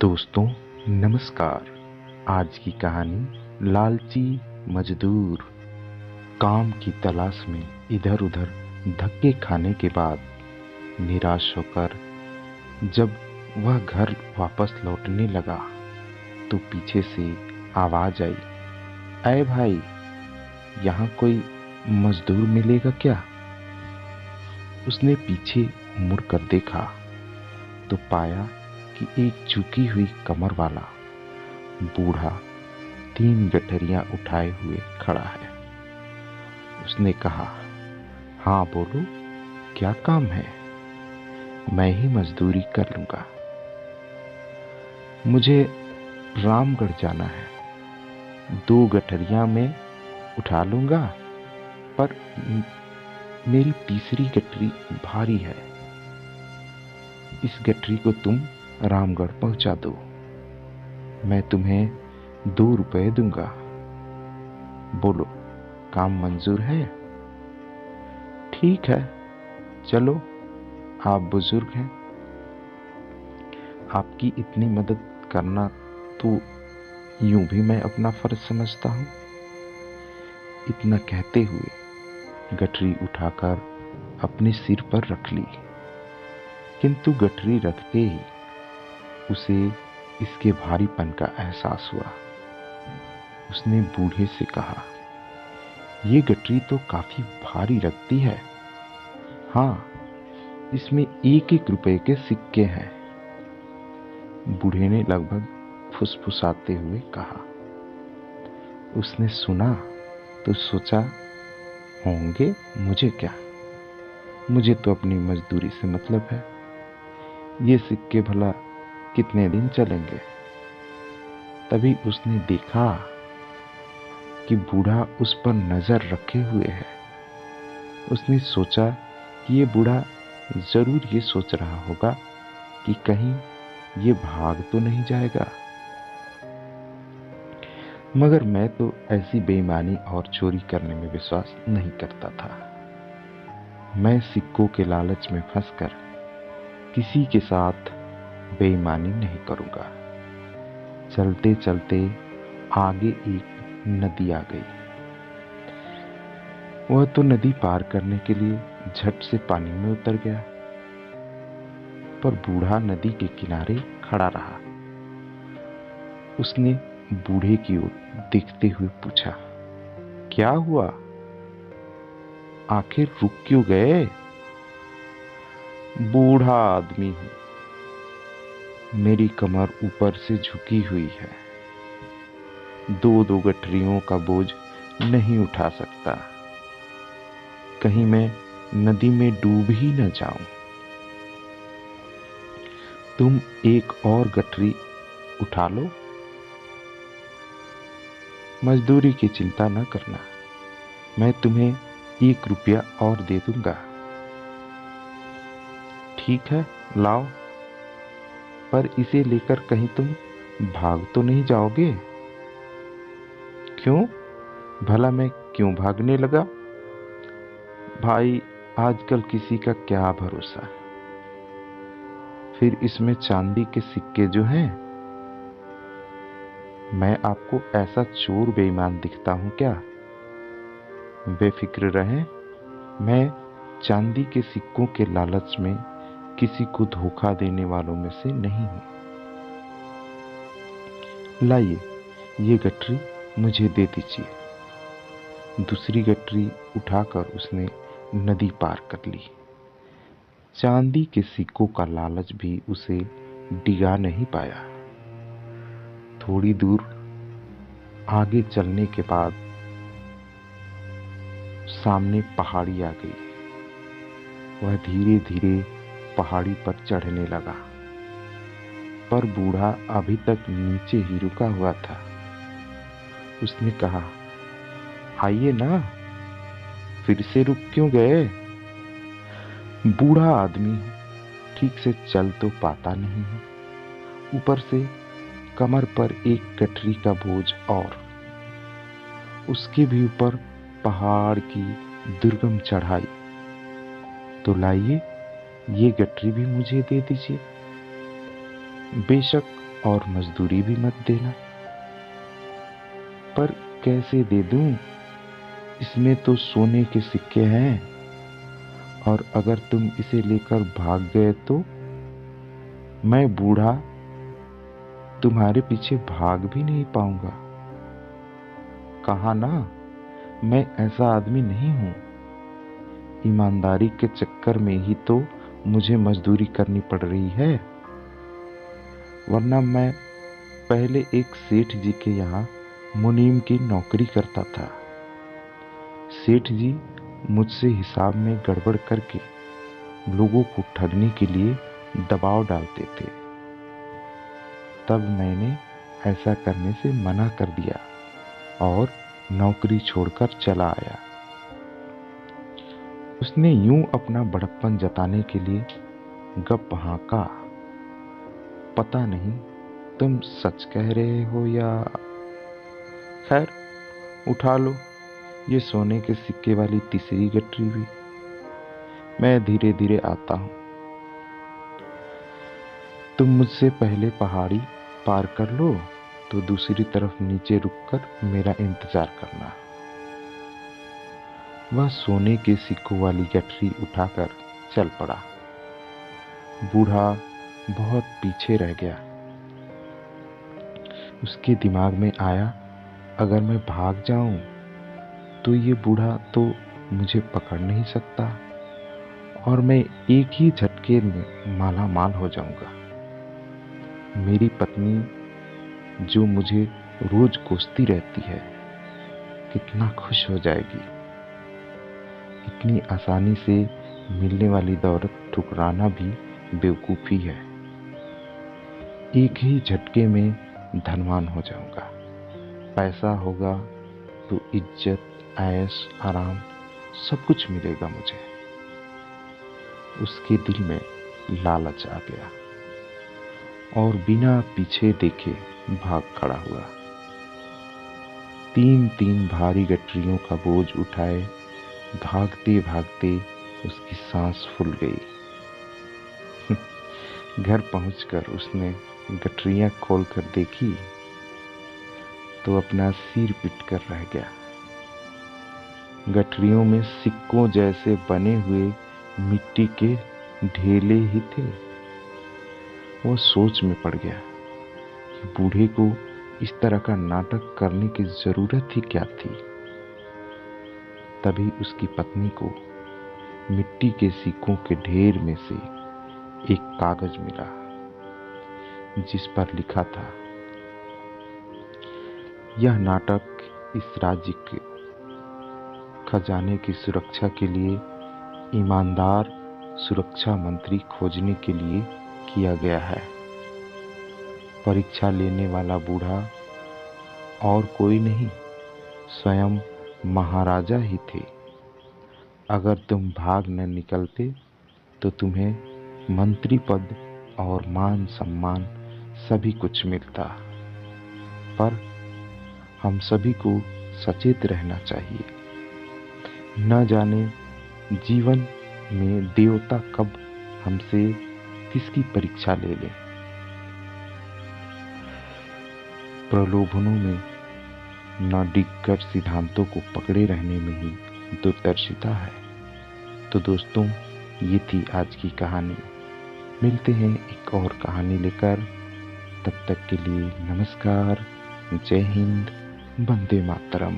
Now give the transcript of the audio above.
दोस्तों नमस्कार। आज की कहानी लालची मजदूर। काम की तलाश में इधर उधर धक्के खाने के बाद निराश होकर जब वह घर वापस लौटने लगा तो पीछे से आवाज आई, अरे भाई, यहाँ कोई मजदूर मिलेगा क्या? उसने पीछे मुड़कर देखा तो पाया कि एक झुकी हुई कमर वाला बूढ़ा 3 गठरियां उठाए हुए खड़ा है। उसने कहा, हाँ बोलो, क्या काम है? मैं ही मजदूरी कर लूंगा। मुझे रामगढ़ जाना है। 2 गठरियां मैं उठा लूंगा, पर मेरी तीसरी गठरी भारी है। इस गठरी को तुम रामगढ़ पहुंचा दो। मैं तुम्हें 2 रुपए दूंगा। बोलो, काम मंजूर है? ठीक है, चलो, आप बुजुर्ग हैं, आपकी इतनी मदद करना तो यूं भी मैं अपना फर्ज समझता हूं। इतना कहते हुए गठरी उठाकर अपने सिर पर रख ली, किंतु गठरी रखते ही उसे इसके भारीपन का एहसास हुआ। उसने बूढ़े से कहा, ये गठरी तो काफी भारी लगती है। हाँ, इसमें 1-1 रुपए के सिक्के हैं। बूढ़े ने लगभग फुसफुसाते हुए कहा। उसने सुना तो सोचा, होंगे, मुझे क्या, मुझे तो अपनी मजदूरी से मतलब है। ये सिक्के भला कितने दिन चलेंगे? तभी उसने देखा कि बूढ़ा उस पर नजर रखे हुए है। उसने सोचा कि ये बूढ़ा जरूर ये सोच रहा होगा कि कहीं ये भाग तो नहीं जाएगा। मगर मैं तो ऐसी बेईमानी और चोरी करने में विश्वास नहीं करता था। मैं सिक्कों के लालच में फंसकर किसी के साथ बेईमानी नहीं करूंगा। चलते चलते आगे एक नदी आ गई। वह तो नदी पार करने के लिए झट से पानी में उतर गया, पर बूढ़ा नदी के किनारे खड़ा रहा। उसने बूढ़े की ओर देखते हुए पूछा, क्या हुआ? आखिर रुक क्यों गए? बूढ़ा आदमी हूं, मेरी कमर ऊपर से झुकी हुई है, 2-2 गठरियों का बोझ नहीं उठा सकता। कहीं मैं नदी में डूब ही न जाऊं। तुम एक और गठरी उठा लो। मजदूरी की चिंता न करना, मैं तुम्हें 1 रुपया और दे दूंगा। ठीक है, लाओ, पर इसे लेकर कहीं तुम भाग तो नहीं जाओगे? क्यों? भला मैं क्यों भागने लगा? भाई, आजकल किसी का क्या भरोसा। फिर इसमें चांदी के सिक्के जो हैं, मैं आपको ऐसा चोर बेईमान दिखता हूं क्या? बेफिक्र रहें, मैं चांदी के सिक्कों के लालच में किसी को धोखा देने वालों में से नहीं हूं। लाइए, ये गठरी मुझे दे दीजिए। दूसरी गठरी उठाकर उसने नदी पार कर ली। चांदी के सिक्कों का लालच भी उसे डिगा नहीं पाया। थोड़ी दूर आगे चलने के बाद सामने पहाड़ी आ गई। वह धीरे धीरे पहाड़ी पर चढ़ने लगा, पर बूढ़ा अभी तक नीचे ही रुका हुआ था। उसने कहा, आइए ना, फिर से रुक क्यों गए? बूढ़ा आदमी ठीक से चल तो पाता नहीं है, ऊपर से कमर पर एक गठरी का बोझ और उसके भी ऊपर पहाड़ की दुर्गम चढ़ाई। तो लाइए, ये गठरी भी मुझे दे दीजिए। बेशक और मजदूरी भी मत देना। पर कैसे दे दूं? इसमें तो सोने के सिक्के हैं, और अगर तुम इसे लेकर भाग गए तो मैं बूढ़ा तुम्हारे पीछे भाग भी नहीं पाऊंगा। कहा ना, मैं ऐसा आदमी नहीं हूं। ईमानदारी के चक्कर में ही तो मुझे मजदूरी करनी पड़ रही है, वरना मैं पहले एक सेठ जी के यहाँ मुनीम की नौकरी करता था। सेठ जी मुझसे हिसाब में गड़बड़ करके लोगों को ठगने के लिए दबाव डालते थे। तब मैंने ऐसा करने से मना कर दिया और नौकरी छोड़कर चला आया। उसने यूं अपना बड़प्पन जताने के लिए गप हाँका। पता नहीं तुम सच कह रहे हो या... खैर, उठा लो ये सोने के सिक्के वाली तीसरी गठरी भी। मैं धीरे धीरे आता हूं। तुम मुझसे पहले पहाड़ी पार कर लो तो दूसरी तरफ नीचे रुककर मेरा इंतजार करना। वह सोने के सिक्कों वाली गठरी उठाकर चल पड़ा। बूढ़ा बहुत पीछे रह गया। उसके दिमाग में आया, अगर मैं भाग जाऊं तो ये बूढ़ा तो मुझे पकड़ नहीं सकता और मैं एक ही झटके में माला माल हो जाऊंगा। मेरी पत्नी जो मुझे रोज कोसती रहती है, कितना खुश हो जाएगी। इतनी आसानी से मिलने वाली दौलत ठुकराना भी बेवकूफ़ी है। एक ही झटके में धनवान हो जाऊंगा। पैसा होगा तो इज्जत, ऐश, आराम सब कुछ मिलेगा मुझे। उसके दिल में लालच आ गया और बिना पीछे देखे भाग खड़ा हुआ। 3-3 भारी गठरियों का बोझ उठाए भागते भागते उसकी सांस फूल गई। घर पहुंचकर उसने गठरियां खोलकर देखी तो अपना सिर पीट कर रह गया। गठरियों में सिक्कों जैसे बने हुए मिट्टी के ढेले ही थे। वो सोच में पड़ गया कि बूढ़े को इस तरह का नाटक करने की जरूरत ही क्या थी। तभी उसकी पत्नी को मिट्टी के सिक्कों के ढेर में से एक कागज मिला, जिस पर लिखा था, यह नाटक इस राज्य के खजाने की सुरक्षा के लिए ईमानदार सुरक्षा मंत्री खोजने के लिए किया गया है। परीक्षा लेने वाला बूढ़ा और कोई नहीं, स्वयं महाराजा ही थे। अगर तुम भाग न निकलते तो तुम्हें मंत्री पद और मान सम्मान सभी कुछ मिलता। पर हम सभी को सचेत रहना चाहिए। न जाने जीवन में देवता कब हमसे किसकी परीक्षा ले ले। प्रलोभनों में न डिगकर सिद्धांतों को पकड़े रहने में ही दूरदर्शिता है। तो दोस्तों, ये थी आज की कहानी। मिलते हैं एक और कहानी लेकर। तब तक के लिए नमस्कार, जय हिंद, वंदे मातरम।